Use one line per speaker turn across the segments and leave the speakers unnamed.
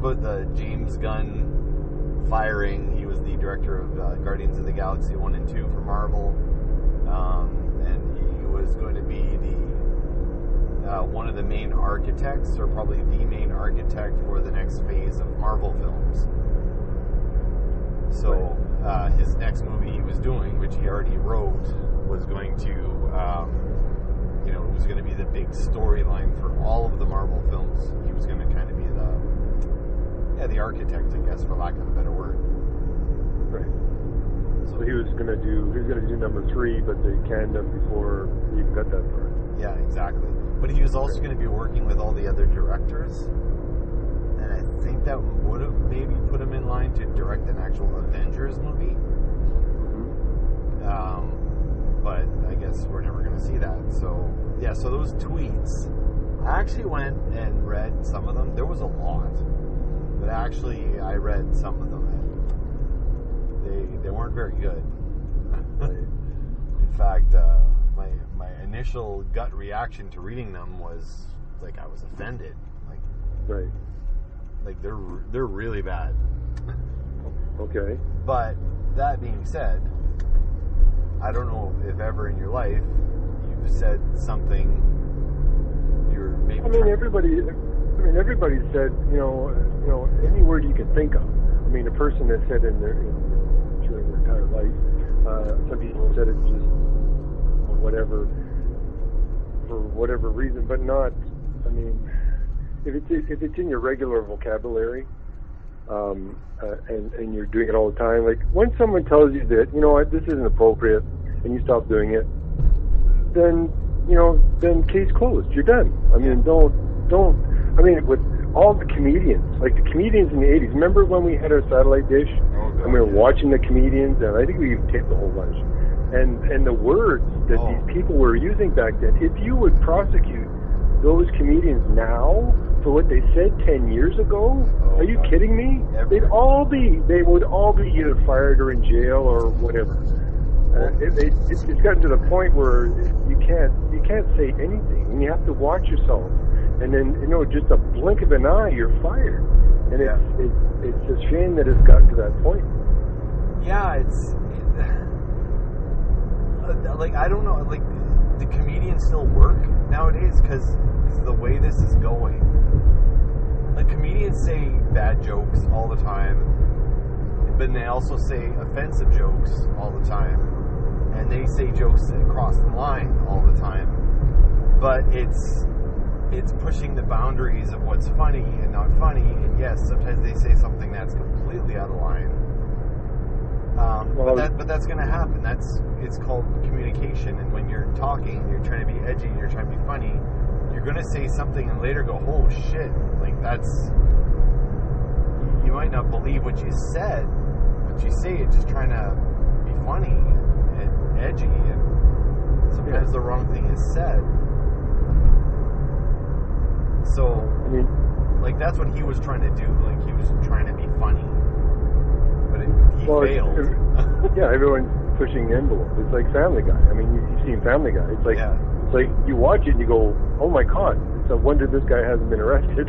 about the James Gunn firing. He was the director of Guardians of the Galaxy 1 and 2 for Marvel. And he was going to be one of the main architects, or probably the main architect for the next phase of Marvel films. So his next movie he was doing, which he already wrote, was going to, it was going to be the big storyline for all of the Marvel films. He was going to kind of be the architect, I guess, for lack of a better word.
Right. So he was going to do number 3, but they canned him before he even got that far.
Yeah, exactly. But he was also going to be working with all the other directors, and I think that would have maybe put him in line to direct an actual Avengers movie.
Mm-hmm.
But I guess we're never going to see that. So, yeah, so those tweets, I actually went and read some of them. There was a lot, but actually I read some of them, and they weren't very good. In fact, my initial gut reaction to reading them was like I was offended. Like they're really bad.
Okay.
But that being said, I don't know if ever in your life you've said something you're maybe.
Everybody said any word you can think of. I mean, a person that said during their entire life. Some people said it just for whatever reason, but not. I mean, if it's in your regular vocabulary, and you're doing it all the time, like when someone tells you that this isn't appropriate, and you stop doing it, then case closed. You're done. I mean, don't. I mean, with all the comedians, like the comedians in the 80s. Remember when we had our satellite dish, and we were watching the comedians, and I think we even taped a whole bunch. And the words that these people were using back then, if you would prosecute those comedians now for what they said 10 years ago, are you kidding me? They would all be either fired or in jail or whatever. It's gotten to the point where you can't say anything, and you have to watch yourself. And then just a blink of an eye, you're fired. And it's a shame that it's gotten to that point.
Yeah, like I don't know, like do comedians still work nowadays? Because the way this is going, like comedians say bad jokes all the time, but they also say offensive jokes all the time, and they say jokes that cross the line all the time. But it's pushing the boundaries of what's funny and not funny, and yes, sometimes they say something that's completely out of line. But that's going to happen. It's called communication, and when you're talking and you're trying to be edgy and you're trying to be funny, you're going to say something and later go, oh shit, like you might not believe what you said, but you say it just trying to be funny and edgy, and sometimes the wrong thing is said. So, I mean, like that's what he was trying to do. Like he was trying to be funny, but he failed.
Everyone's pushing the envelope. It's like Family Guy. I mean, you've seen Family Guy. It's like you watch it and you go, oh my God, it's a wonder this guy hasn't been arrested.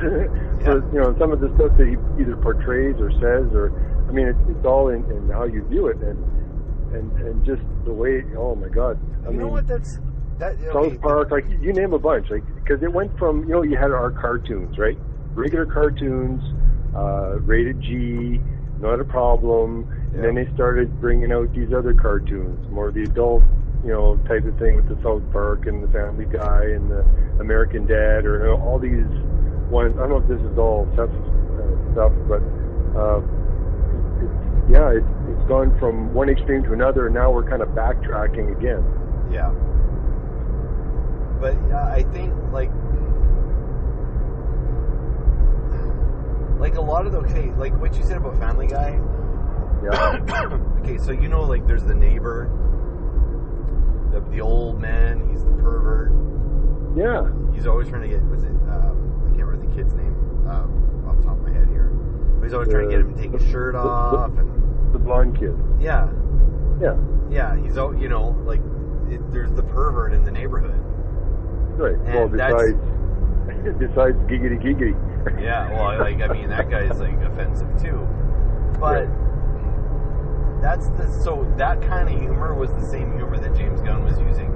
So, some of the stuff that he either portrays or says, or I mean, it's all in how you view it, and just the way. Oh my God. I mean,
know what?
South Park, like you name a bunch, like because it went from you had our cartoons, right? Regular cartoons, rated G, not a problem, and then they started bringing out these other cartoons, more the adult, type of thing with the South Park and the Family Guy and the American Dad, or all these ones. I don't know if this is all stuff, but it's gone from one extreme to another, and now we're kind of backtracking again.
Yeah. But I think like a lot of like what you said about Family Guy.
Yeah.
Okay, so like there's the neighbor, the old man. He's the pervert.
Yeah.
He's always trying to get. Was it? I can't remember the kid's name off the top of my head here. But he's always trying to get him to take his shirt off and
the blonde kid.
Yeah.
Yeah.
Yeah. He's there's the pervert in the neighborhood.
Right.
And
well, besides giggity giggity,
Yeah, well, like, I mean, that guy's, like, offensive, too. But so that kind of humor was the same humor that James Gunn was using.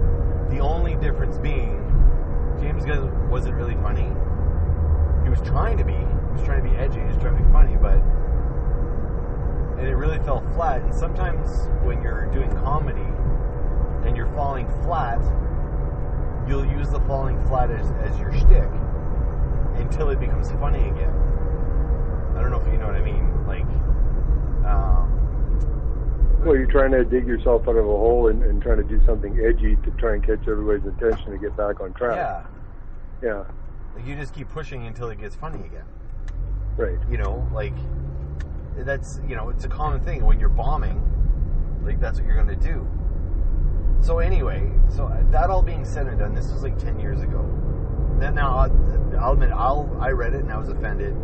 The only difference being, James Gunn wasn't really funny. He was trying to be. He was trying to be edgy. He was trying to be funny, and it really fell flat. And sometimes when you're doing comedy and you're falling flat, you'll use the falling flat as your shtick until it becomes funny again. I don't know if you know what I mean. Like,
well, you're trying to dig yourself out of a hole and trying to do something edgy to try and catch everybody's attention to get back on track. Yeah.
Like, you just keep pushing until it gets funny again.
Right.
You know, like, that's, you know, it's a common thing. When you're bombing, like, that's what you're going to do. So anyway, so that all being said and done, this was like 10 years ago. Then now, I'll admit, I read it and I was offended.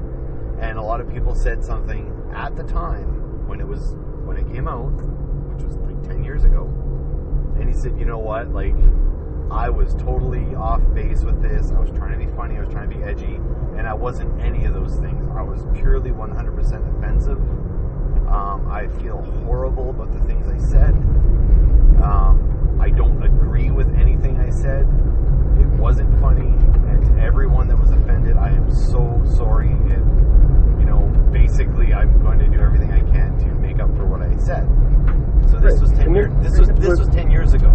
And a lot of people said something at the time when it came out, which was like 10 years ago. And he said, you know what, like, I was totally off base with this. I was trying to be funny. I was trying to be edgy. And I wasn't any of those things. I was purely 100% offensive. I feel horrible about the things I said. I don't agree with anything I said. It wasn't funny. And to everyone that was offended, I am so sorry. And, you know, basically, I'm going to do everything I can to make up for what I said. So this was 10 years. This was 10 years ago.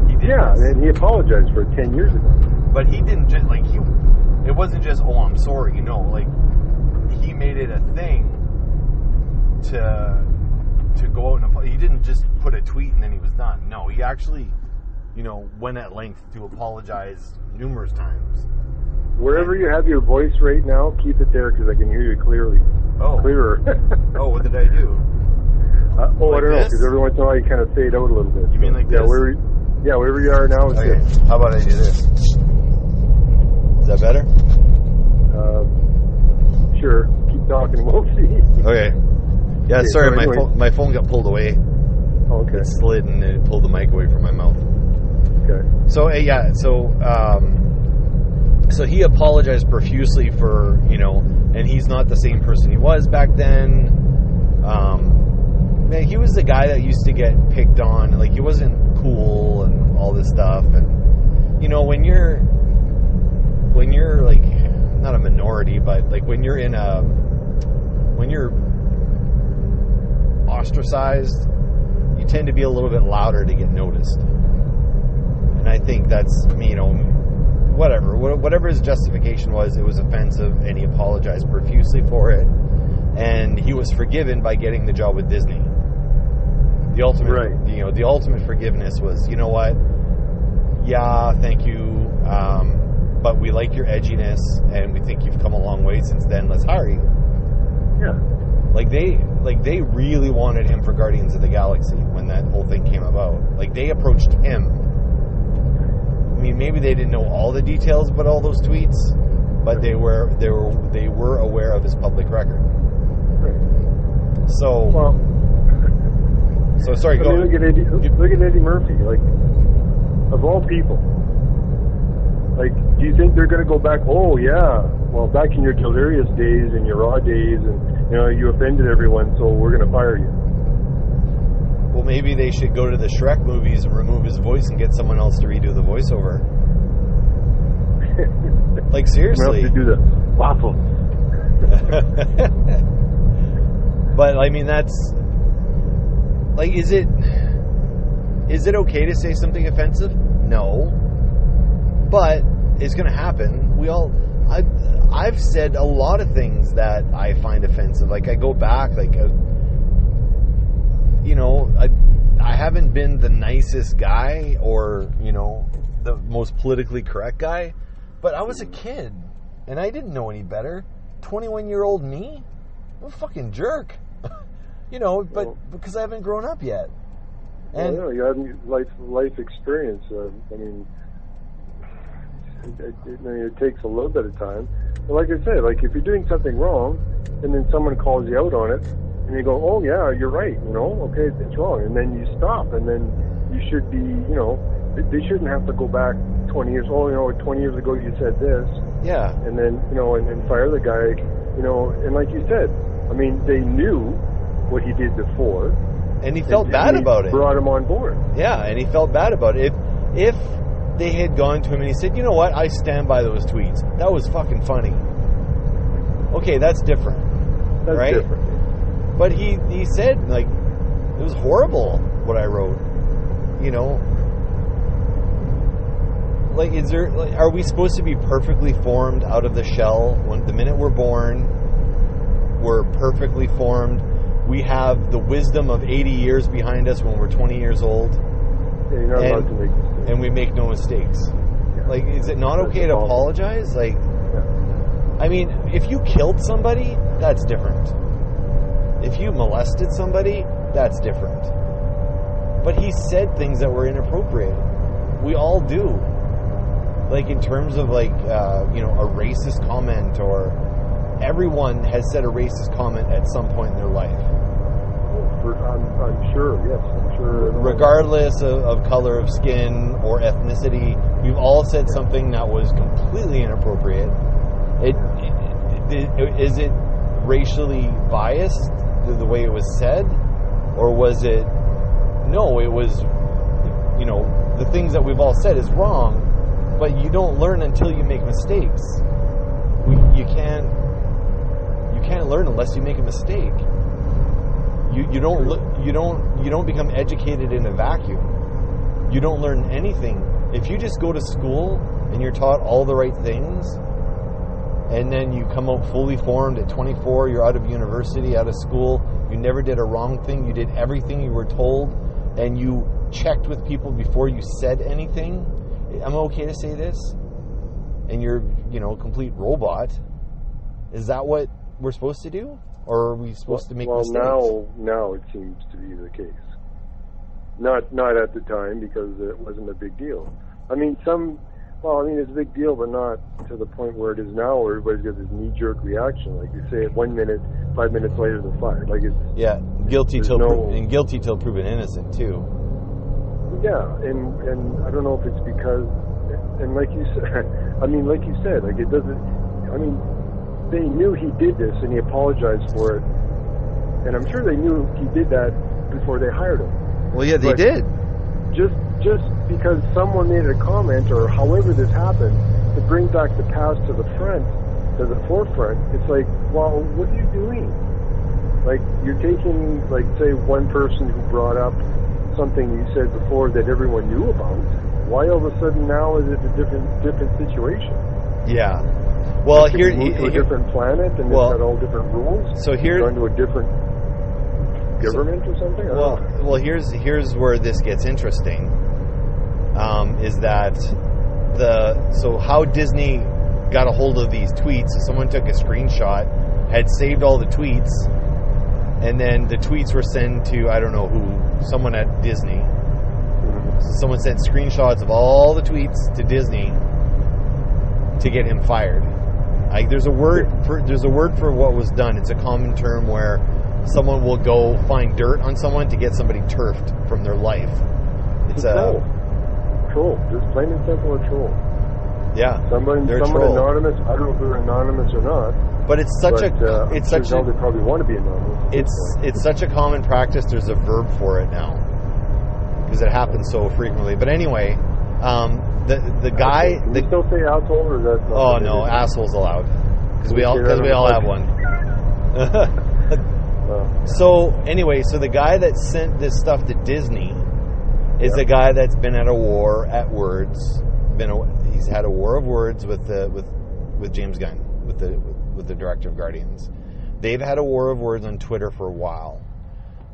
He did this.
And he apologized for it 10 years ago.
But he didn't just it wasn't just, oh, I'm sorry, you know, like, he made it a thing to go out and apologize. He didn't just put a tweet and then he was done. No, he actually, you know, went at length to apologize numerous times.
Wherever you have your voice right now, keep it there because I can hear you clearly.
Oh.
Clearer.
Oh, what did I do?
I don't know,
this?
because every once in a while you kind of fade out a little bit.
You mean like this?
Wherever you are now is
okay.
good.
How about I do this? Is that better?
Sure. Keep talking. We'll see.
Okay. Yeah,
okay,
sorry,
so
my phone got pulled away.
Oh, okay.
It slid and it pulled the mic away from my mouth.
Okay.
So, so he apologized profusely for, you know, and he's not the same person he was back then. Man, he was the guy that used to get picked on. Like, he wasn't cool and all this stuff. And, you know, when you're like, not a minority, but like when you're ostracized, you tend to be a little bit louder to get noticed. And I think that's, you know, whatever his justification was, it was offensive, and he apologized profusely for it. And he was forgiven by getting the job with Disney. The ultimate,
right.
You know, the ultimate forgiveness was, you know what? Yeah, thank you, but we like your edginess, and we think you've come a long way since then. Let's hire you.
Yeah.
Like they really wanted him for Guardians of the Galaxy when that whole thing came about. Like, they approached him. I mean, maybe they didn't know all the details about all those tweets, but they were aware of his public record.
Right.
So sorry. Go.
Look at Eddie Murphy. Like, of all people, like, do you think they're going to go back? Oh yeah, well, back in your delirious days and your raw days, and you know you offended everyone, so we're going to fire you.
Well, maybe they should go to the Shrek movies and remove his voice and get someone else to redo the voiceover. Like, seriously.
Someone else to do the waffle.
But I mean, that's like, is it okay to say something offensive? No. But it's going to happen. I've said a lot of things that I find offensive. Like, I go back, like, you know, I haven't been the nicest guy or, you know, the most politically correct guy, but I was a kid and I didn't know any better. 21-year-old me? I'm a fucking jerk. You know, but because I haven't grown up yet. And
well, you haven't life experience. I mean, it takes a little bit of time. But like I said, like, if you're doing something wrong and then someone calls you out on it, and you go, oh yeah, you're right, you know, okay, it's wrong, and then you stop, and then you should be, you know, they shouldn't have to go back 20 years, 20 years ago you said this.
Yeah.
And then, and then fire the guy, and like you said, I mean, they knew what he did before.
And he felt bad about it.
Brought him on board.
Yeah, and he felt bad about it. If they had gone to him and he said, you know what, I stand by those tweets. That was fucking funny. Okay, that's different.
That's
right?
different.
But he said, like, it was horrible what I wrote. Like, are we supposed to be perfectly formed out of the shell? When the minute we're born, we're perfectly formed. We have the wisdom of 80 years behind us when we're 20 years old.
Yeah, you're not allowed to make mistakes.
And we make no mistakes. Yeah. Like, is it not okay to apologize? Like, yeah. I mean, if you killed somebody, that's different. If you molested somebody, that's different. But he said things that were inappropriate. We all do. Like, in terms of, like, a racist comment, or everyone has said a racist comment at some point in their life.
I'm sure, yes. I'm sure.
Regardless of color of skin or ethnicity, we've all said something that was completely inappropriate. Is it racially biased, the way it was said? Or was it... No, it was... the things that we've all said is wrong, but you don't learn until you make mistakes. You can't learn unless you make a mistake. You don't become educated in a vacuum. You don't learn anything. If you just go to school and you're taught all the right things, and then you come out fully formed at 24, you're out of university, out of school, you never did a wrong thing, you did everything you were told, and you checked with people before you said anything. Am I okay to say this? And you're, a complete robot. Is that what we're supposed to do? Or are we supposed to make mistakes?
Well, now it seems to be the case. Not at the time, because it wasn't a big deal. I mean, it's a big deal, but not to the point where it is now, where everybody's got this knee-jerk reaction. Like, you say it 1 minute, 5 minutes later they're fired. Like, it's...
guilty till proven innocent, too.
Yeah, and I don't know if it's because... And like you said, like, it doesn't... They knew he did this, and he apologized for it. And I'm sure they knew he did that before they hired him.
Well, yeah, they did.
Just because someone made a comment, or however this happened, to bring back the past to the forefront, it's like, well, what are you doing? Like, you're taking, like, say, one person who brought up something you said before that everyone knew about. Why all of a sudden now is it a different situation?
Yeah. Well,
here to a different planet, and it's got all different rules. So here, going to a different government or something.
Well, here's where this gets interesting. Is that how Disney got a hold of these tweets? So someone took a screenshot, had saved all the tweets, and then the tweets were sent to, I don't know who, someone at Disney. Mm-hmm. So someone sent screenshots of all the tweets to Disney to get him fired. Like, there's a word for what was done. It's a common term where someone will go find dirt on someone to get somebody turfed from their life. It's a
troll. Just plain and simple, a troll.
Yeah,
someone anonymous. I don't know if they're anonymous or not.
But it's such
they probably want to be anonymous.
It's such a common practice. There's a verb for it now because it happens so frequently. But anyway. The guy...
Can you still say asshole, or that's not...
Oh, no, asshole's allowed. Because we all have one. So, anyway, the guy that sent this stuff to Disney is a guy that's been at a war at words. He's had a war of words with James Gunn, with the director of Guardians. They've had a war of words on Twitter for a while.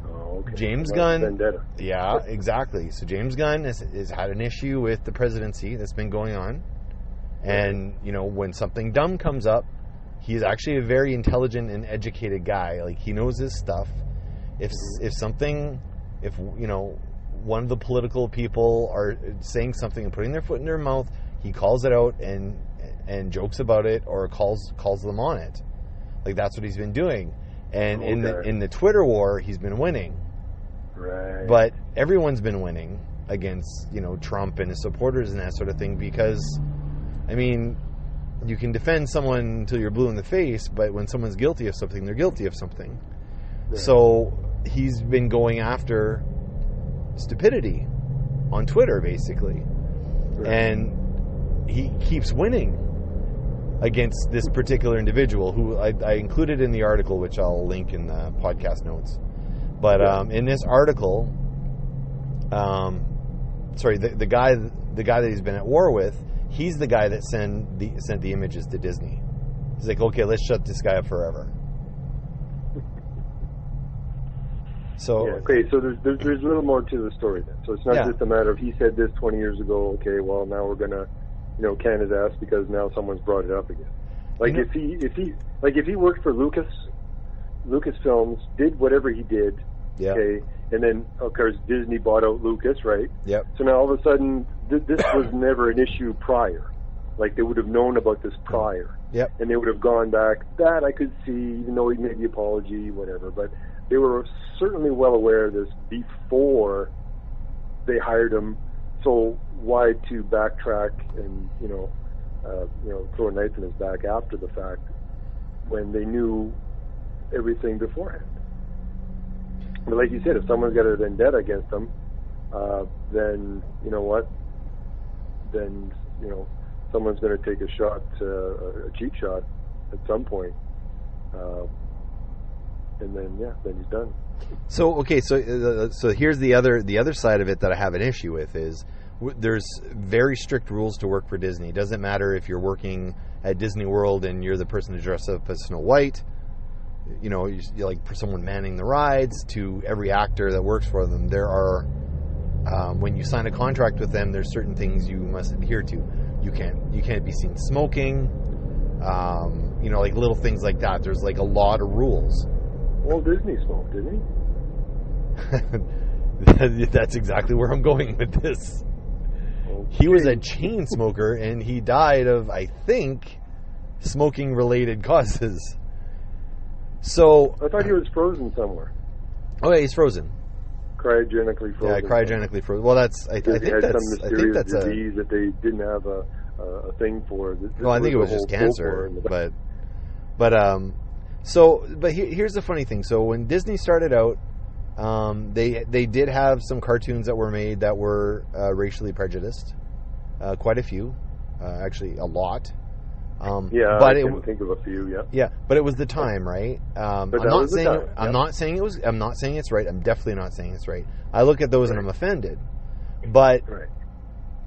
Okay.
James Gunn,
vendetta.
Yeah, exactly. So James Gunn has had an issue with the presidency that's been going on, and when something dumb comes up, he's actually a very intelligent and educated guy. Like, he knows his stuff. If one of the political people are saying something and putting their foot in their mouth, he calls it out and jokes about it, or calls them on it. Like, that's what he's been doing. And in the Twitter war, he's been winning.
Right.
But everyone's been winning. against, Trump and his supporters and that sort of thing, because, I mean, you can defend someone until you're blue in the face, but when someone's guilty of something, they're guilty of something. Yeah. So he's been going after stupidity on Twitter, basically. Right. And he keeps winning against this particular individual who I included in the article, which I'll link in the podcast notes. But in this article, the guy that he's been at war with, he's the guy that sent the images to Disney. He's like, okay, let's shut this guy up forever. So
okay, so there's a little more to the story then. So it's not just a matter of he said this 20 years ago. Okay, well now we're gonna, can his ass because now someone's brought it up again. Like if he worked for Lucasfilms, did whatever he did, okay, and then of course Disney bought out Lucas, right?
Yep.
So now all of a sudden this was never an issue prior. Like they would have known about this prior.
Yep.
And they would have gone back. That I could see, even though he made the apology, whatever. But they were certainly well aware of this before they hired him. So why to backtrack and throw a knife in his back after the fact when they knew everything beforehand? But like you said, if someone's got a vendetta against them, then you know what? Then someone's going to take a shot, a cheap shot, at some point, and then he's done.
So okay, so here's the other side of it that I have an issue with is there's very strict rules to work for Disney. It doesn't matter if you're working at Disney World and you're the person to dress up as Snow White, you're like for someone manning the rides, to every actor that works for them. There are when you sign a contract with them, there's certain things you must adhere to. You can't be seen smoking, like little things like that. There's like a lot of rules.
Walt Disney smoked, didn't
he? That's exactly where I'm going with this. Okay. He was a chain smoker, and he died of, I think, smoking-related causes. So
I thought he was frozen somewhere.
Oh yeah, he's frozen.
Cryogenically frozen.
Yeah, cryogenically frozen. Well, that's I think that's
some mysterious disease that they didn't have a thing for.
Well, I think it was just cancer, but here's the funny thing. So when Disney started out, they did have some cartoons that were made that were racially prejudiced. Quite a few, actually, a lot.
But I can think of a few.
Yeah, but it was the time, right? I'm not saying it's right. I'm definitely not saying it's right. I look at those and I'm offended. But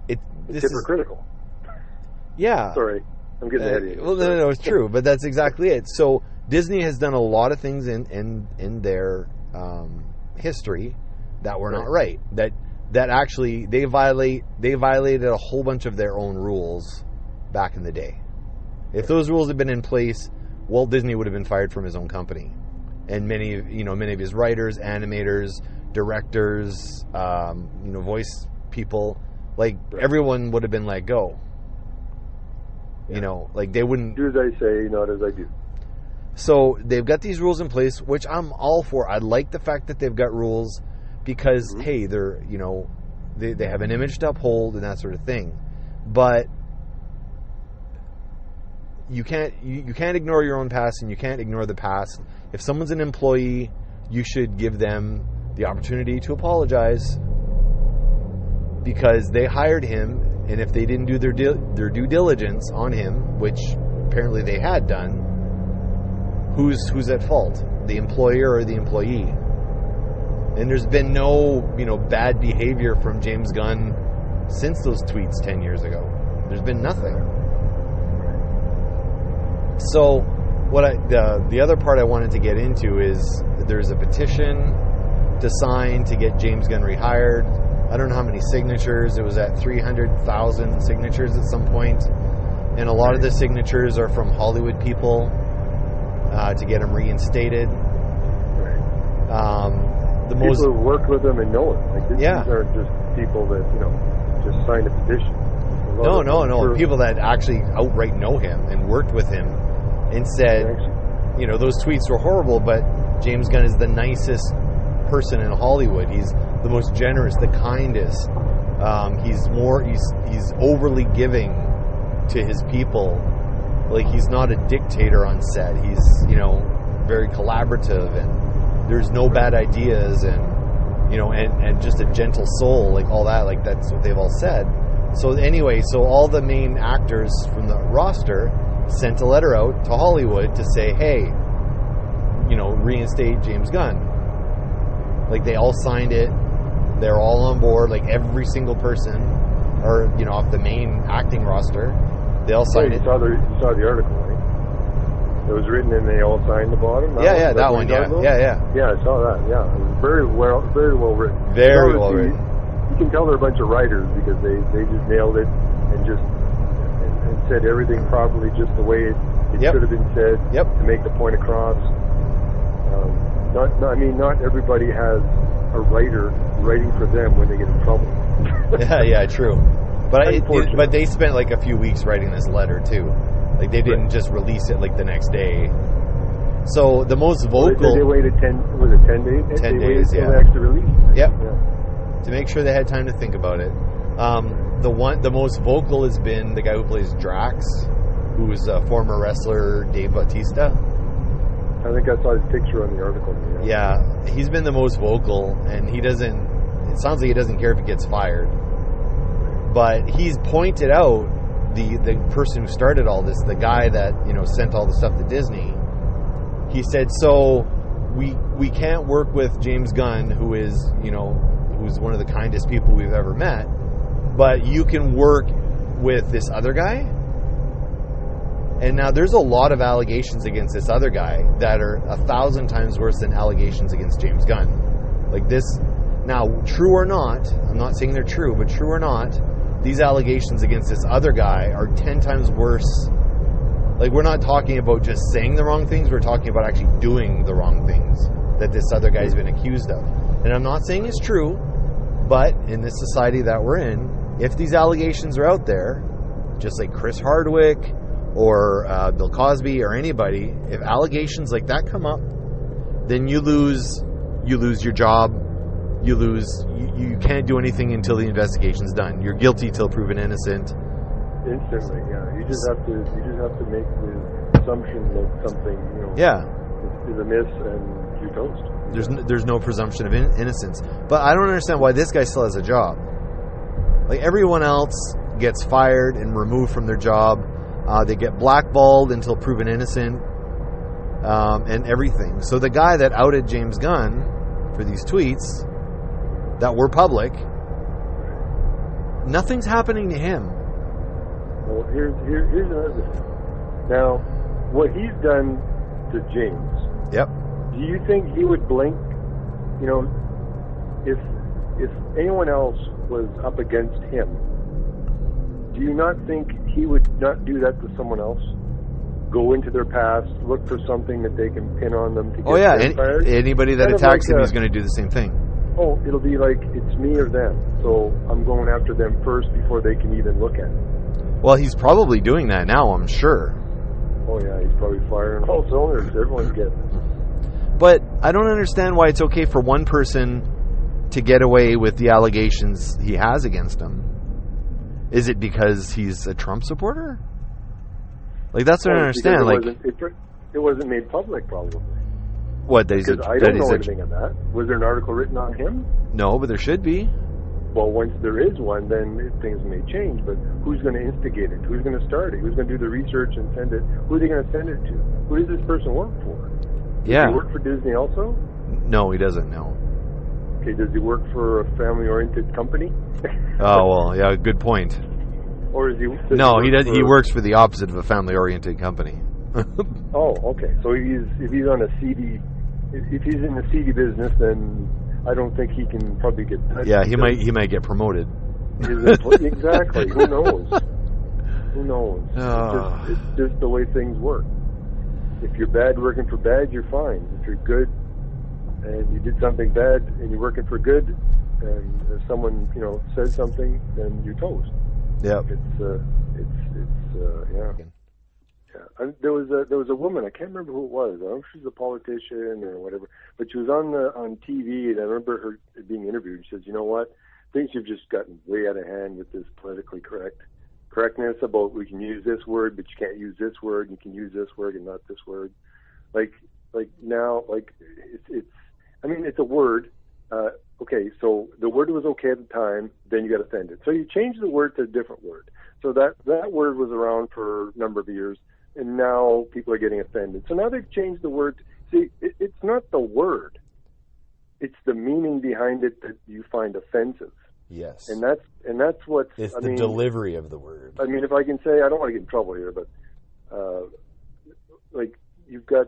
it's hypocritical.
Yeah.
Sorry, I'm getting ahead of you.
Well, no, it's true, but that's exactly it. So Disney has done a lot of things in their history that were not right. That actually they violated a whole bunch of their own rules back in the day. If those rules had been in place, Walt Disney would have been fired from his own company, and many of his writers, animators, directors, voice people, everyone would have been let go. They wouldn't
do as I say, not as I do.
So they've got these rules in place, which I'm all for. I like the fact that they've got rules because hey, they're they have an image to uphold and that sort of thing, but you can't ignore your own past, and you can't ignore the past. If someone's an employee, you should give them the opportunity to apologize because they hired him, and if they didn't do their due diligence on him, which apparently they had done, who's at fault? The employer or the employee? And there's been no bad behavior from James Gunn since those tweets 10 years ago. There's been nothing. So, the other part I wanted to get into is there's a petition to sign to get James Gunn rehired. I don't know how many signatures. It was at 300,000 signatures at some point, and a lot of the signatures are from Hollywood people to get him reinstated.
People who worked with him and know him. These aren't just people that just signed a petition.
No. People that actually outright know him and worked with him and said, those tweets were horrible, but James Gunn is the nicest person in Hollywood. He's the most generous, the kindest. He's overly giving to his people. Like, he's not a dictator on set. He's, very collaborative, and there's no bad ideas, and and just a gentle soul, like all that. Like, that's what they've all said. So anyway, all the main actors from the roster sent a letter out to Hollywood to say, hey, reinstate James Gunn. Like, they all signed it. They're all on board. Like, every single person, or off the main acting roster, they all signed it.
You saw the article, right? It was written and they all signed the bottom.
That one. Yeah,
I saw that. Yeah, it was very well written.
Very well written.
You can tell they're a bunch of writers because they just nailed it and said everything properly, just the way it should have been said to make the point across. Not everybody has a writer writing for them when they get in trouble.
yeah, true. But they spent like a few weeks writing this letter too. Like, they didn't just release it like the next day. So the most vocal.
They waited 10 days?
10 days,
yeah. They actually released it.
Yep. Yeah. To make sure they had time to think about it. The most vocal has been the guy who plays Drax, who's a former wrestler, Dave Bautista.
I think I saw his picture on the article.
Yeah, he's been the most vocal, and it sounds like he doesn't care if he gets fired. But he's pointed out the person who started all this, the guy that, sent all the stuff to Disney. He said, so we can't work with James Gunn, who is, who's one of the kindest people we've ever met, but you can work with this other guy. And now there's a lot of allegations against this other guy that are 1,000 times worse than allegations against James Gunn. Like this, now, true or not, I'm not saying they're true, but true or not, these allegations against this other guy are 10 times worse. Like, we're not talking about just saying the wrong things, we're talking about actually doing the wrong things that this other guy's been accused of. And I'm not saying it's true, but in this society that we're in, if these allegations are out there, just like Chris Hardwick or Bill Cosby or anybody, if allegations like that come up, then you lose your job. You can't do anything until the investigation's done. You're guilty till proven innocent.
Instantly, yeah. You just have to make the assumption that something, is amiss, and you're toast.
There's no presumption of innocence. But I don't understand why this guy still has a job. Like, everyone else gets fired and removed from their job. They get blackballed until proven innocent, and everything. So the guy that outed James Gunn for these tweets that were public, nothing's happening to him.
Well, here's another thing. Now, what he's done to James.
Yep.
Do you think he would blink? If anyone else was up against him, do you not think he would not do that to someone else? Go into their past, look for something that they can pin on them to get them fired?
Anybody that attacks him is going to do the same thing.
Oh, it'll be like, it's me or them. So I'm going after them first before they can even look at it.
Well, he's probably doing that now, I'm sure.
Oh, yeah, he's probably firing all cylinders. Everyone's getting it.
But I don't understand why it's okay for one person to get away with the allegations he has against him. Is it because he's a Trump supporter? Like, that's what I don't understand.
It wasn't made public, probably.
What?
I don't know anything of that. Was there an article written on him?
No, but there should be.
Well, once there is one, then things may change. But who's going to instigate it? Who's going to start it? Who's going to do the research and send it? Who are they going to send it to? Who does this person work for? Does he work for Disney also?
No, he doesn't, no.
Okay, does he work for a family-oriented company?
Oh, well, yeah, good point.
Or is he...
He works for the opposite of a family-oriented company.
Oh, okay. So if he's on a CD... If he's in the CD business, then I don't think he can probably get...
Yeah, he might get promoted.
Exactly. Who knows? Who knows? It's just the way things work. If you're bad working for bad, you're fine. If you're good and you did something bad and you're working for good, and if someone says something, then you're toast.
Yep.
Yeah. there was a woman, I can't remember who it was. I don't know if she's a politician or whatever, but she was on TV, and I remember her being interviewed. She says, "You know what? Things have just gotten way out of hand with this politically correctness about we can use this word, but you can't use this word. You can use this word and not this word. Like now, it's I mean, it's a word. Okay, so the word was okay at the time, then you got offended. So you change the word to a different word. So that word was around for a number of years, and now people are getting offended. So now they've changed the word. See, it's not the word. It's the meaning behind it that you find offensive.
Yes.
And that's what's...
It's the delivery of the word.
I mean, if I can say, I don't want to get in trouble here, but like you've got...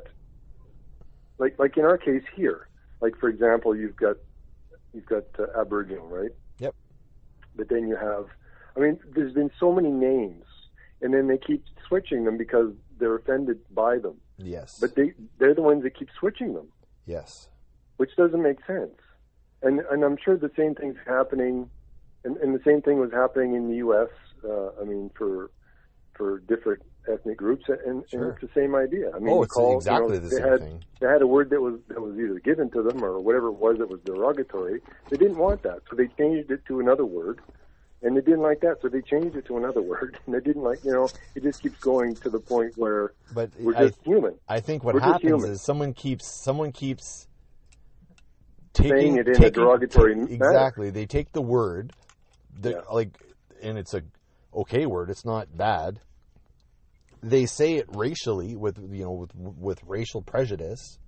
Like in our case here, like for example, you've got Aboriginal, right?
Yep.
But then you have, I mean, there's been so many names, and then they keep switching them because they're offended by them.
Yes.
But they're the ones that keep switching them.
Yes.
Which doesn't make sense. And I'm sure the same thing's happening, and the same thing was happening in the U.S. I mean, for different ethnic groups, and
Sure.
it's the same idea. I mean,
it's exactly the same thing.
They had a word that was either given to them or whatever it was that was derogatory. They didn't want that, so they changed it to another word, and they didn't like that, so they changed it to another word, and they didn't like, it just keeps going to the point where we're just human.
I think what happens is someone keeps
saying it in a derogatory manner.
Exactly. They take the word, and it's a okay word. It's not bad. They say it racially with racial prejudice,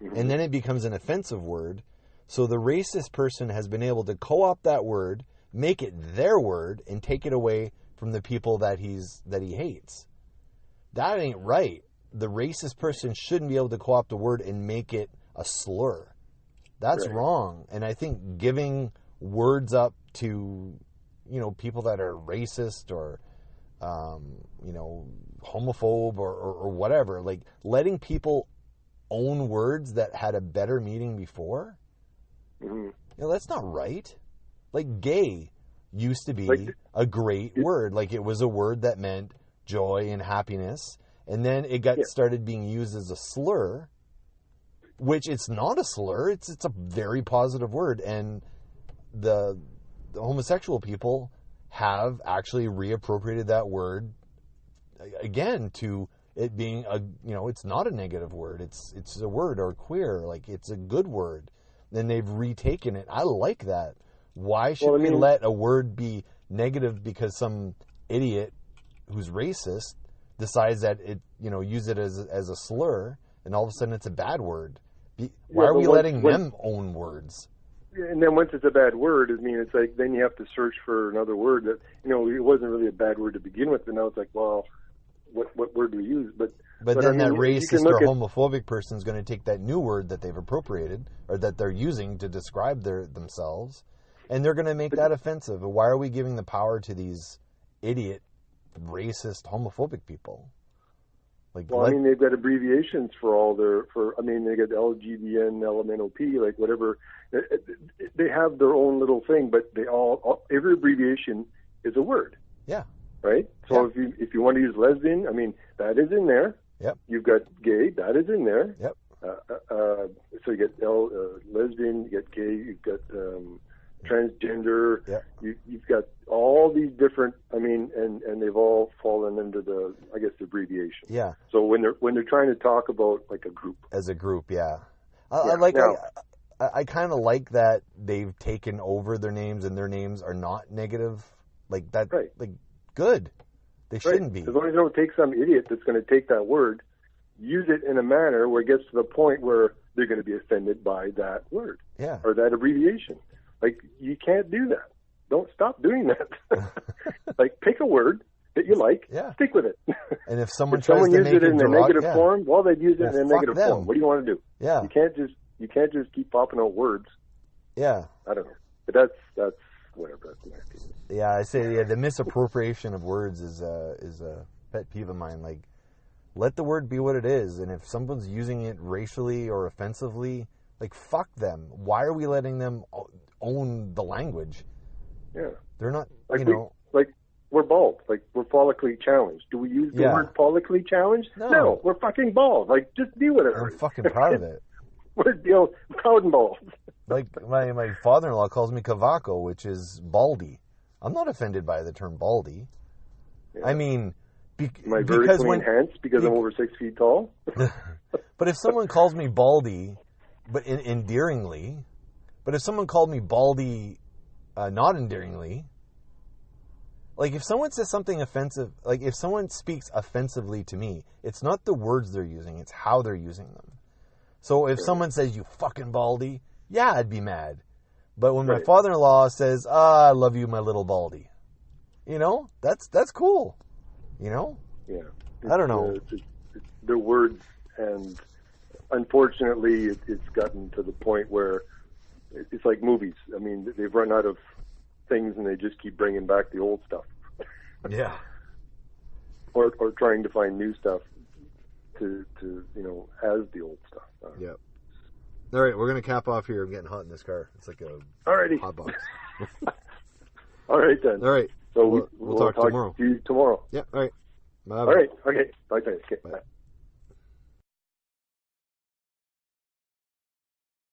mm-hmm. and then it becomes an offensive word. So the racist person has been able to co-opt that word, make it their word, and take it away from the people that he hates. That ain't right. The racist person shouldn't be able to co-opt a word and make it a slur. That's right. Wrong. And I think giving words up to, people that are racist or, homophobe or whatever, like letting people own words that had a better meaning before,
mm-hmm.
That's not right. Like gay used to be a great word. Like it was a word that meant joy and happiness. And then it started being used as a slur, which it's not a slur. It's a very positive word. And the homosexual people have actually reappropriated that word again to it being it's not a negative word. It's a word, or queer, like it's a good word. Then they've retaken it. I like that. Why should we let a word be negative because some idiot who's racist decides that it use it as a slur, and all of a sudden it's a bad word? Why are we letting them own words?
And then once it's a bad word, it's like then you have to search for another word that it wasn't really a bad word to begin with, and now it's like, well, what word do we use? But
then that racist or homophobic person is going to take that new word that they've appropriated or that they're using to describe themselves, and they're going to make that offensive. Why are we giving the power to these idiot, racist, homophobic people? They've got abbreviations for all they got LGBN, LMNOP, like whatever. They have their own little thing, but every abbreviation is a word. Yeah. Right? So if you want to use lesbian, that is in there. Yep. You've got gay, that is in there. Yep. So you get lesbian, you get gay, you've got transgender. Yep. You've got all these different, and they've all fallen under the abbreviation. Yeah. So when they're trying to talk about like a group. As a group, yeah. I kind of like that they've taken over their names, and their names are not negative. Like that, right. Like good. They shouldn't be. As long as you don't take some idiot that's going to take that word, use it in a manner where it gets to the point where they're going to be offended by that word. Yeah. Or that abbreviation. Like, you can't do that. Don't stop doing that. Like, pick a word that you like, stick with it. And if someone tries to make it in a negative form, well, they'd use it in a negative form. What do you want to do? Yeah. You can't just keep popping out words. Yeah. I don't know. But that's whatever. That's my opinion. Yeah, I say the misappropriation of words is a pet peeve of mine. Like, let the word be what it is, and if someone's using it racially or offensively, like, fuck them. Why are we letting them own the language? Yeah. They're not,
we're bald. Like, we're follically challenged. Do we use the word follically challenged? No, we're fucking bald. Like, just deal with it.
I'm fucking proud of it.
We're proud and bald.
Like, my father-in-law calls me Cavaco, which is baldy. I'm not offended by the term baldy. Yeah. I mean,
am I vertically enhanced because I'm over 6 feet tall?
But if someone calls me baldy, but endearingly, but if someone called me baldy, not endearingly, like if someone says something offensive, like if someone speaks offensively to me, it's not the words they're using, it's how they're using them. So if someone says, you fucking baldy, yeah, I'd be mad. But when my father-in-law says, I love you, my little baldy, you know, that's cool, you know?
Yeah.
I don't know.
The words, and unfortunately, it's gotten to the point where it's like movies. I mean, they've run out of things and they just keep bringing back the old stuff.
Yeah.
Or trying to find new stuff to as the old stuff.
Yep. All right, we're going to cap off here. I'm getting hot in this car. It's like a hot box.
All right, then.
All right.
So we'll
talk tomorrow.
To you tomorrow.
Yeah, all right. Bye.
All right. Okay. Bye. Okay.
Bye.
Bye.